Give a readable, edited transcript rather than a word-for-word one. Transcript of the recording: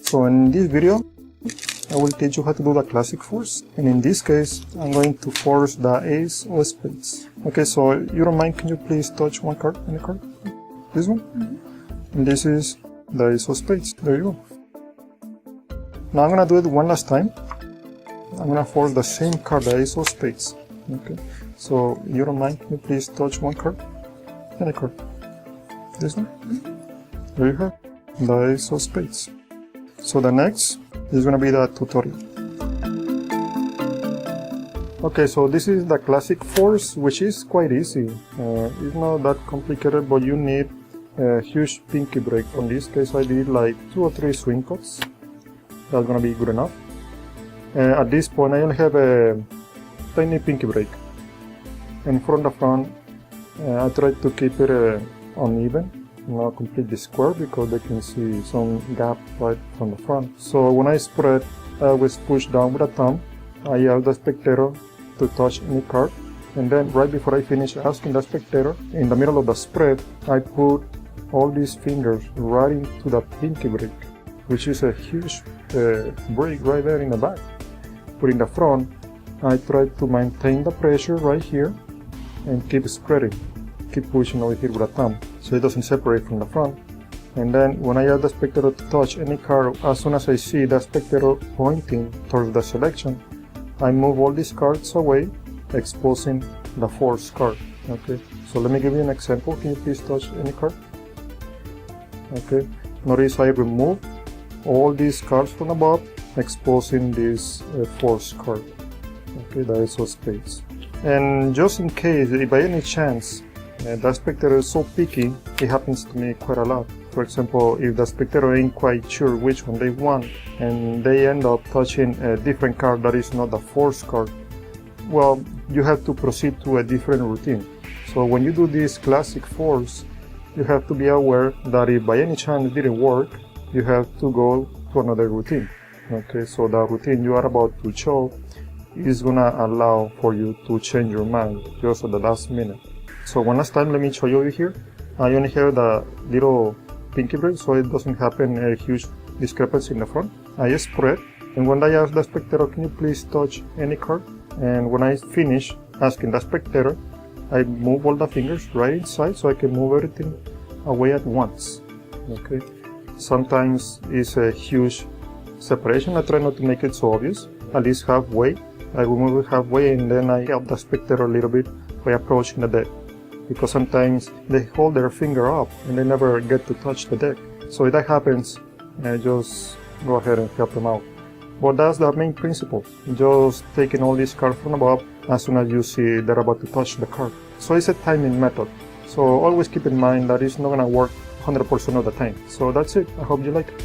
So in this video, I will teach you how to do the classic force, and in this case, I'm going to force the ace of spades. Okay, so you don't mind, can you please touch one card, any card? This one? And this is the ace of spades. There you go. Now I'm gonna do it one last time. I'm gonna force the same card, the ace of spades. Okay, so you don't mind, can you please touch one card, any card? This one? There you have the ace of spades. So the next is going to be the tutorial. Okay, so this is the classic force, which is quite easy. It's not that complicated, but you need a huge pinky break. In this case, I did like 2 or 3 swing cuts. That's going to be good enough. At this point, I only have a tiny pinky break. And from the front, I tried to keep it uneven. Not completely square because they can see some gap right from the front. So when I spread, I always push down with a thumb. I ask the spectator to touch any card, and then right before I finish asking the spectator, in the middle of the spread, I put all these fingers right into the pinky break, which is a huge break right there in the back. But in the front, I try to maintain the pressure right here and keep spreading. Keep pushing over here with a thumb so it doesn't separate from the front. And then when I ask the spectator to touch any card, as soon as I see the spectator pointing towards the selection, I move all these cards away, exposing the force card. Okay, so let me give you an example. Can you please touch any card? Okay, notice I remove all these cards from above, exposing this force card. Okay, the ace of spades. And just in case, if by any chance the spectator is so picky, it happens to me quite a lot. For example, if the spectator ain't quite sure which one they want and they end up touching a different card that is not the force card, well, you have to proceed to a different routine. So when you do this classic force, you have to be aware that if by any chance it didn't work, you have to go to another routine. Okay, so the routine you are about to show is gonna allow for you to change your mind just at the last minute. So one last time, let me show you here. I only have the little pinky break, so it doesn't happen a huge discrepancy in the front. I spread, and when I ask the spectator, can you please touch any card? And when I finish asking the spectator, I move all the fingers right inside so I can move everything away at once. Okay. Sometimes it's a huge separation. I try not to make it so obvious. At least halfway. I will move it halfway, and then I help the spectator a little bit by approaching the deck. Because sometimes they hold their finger up and they never get to touch the deck. So if that happens, just go ahead and help them out. But that's the main principle, just taking all these cards from above as soon as you see they're about to touch the card. So it's a timing method. So always keep in mind that it's not going to work 100% of the time. So that's it. I hope you like it.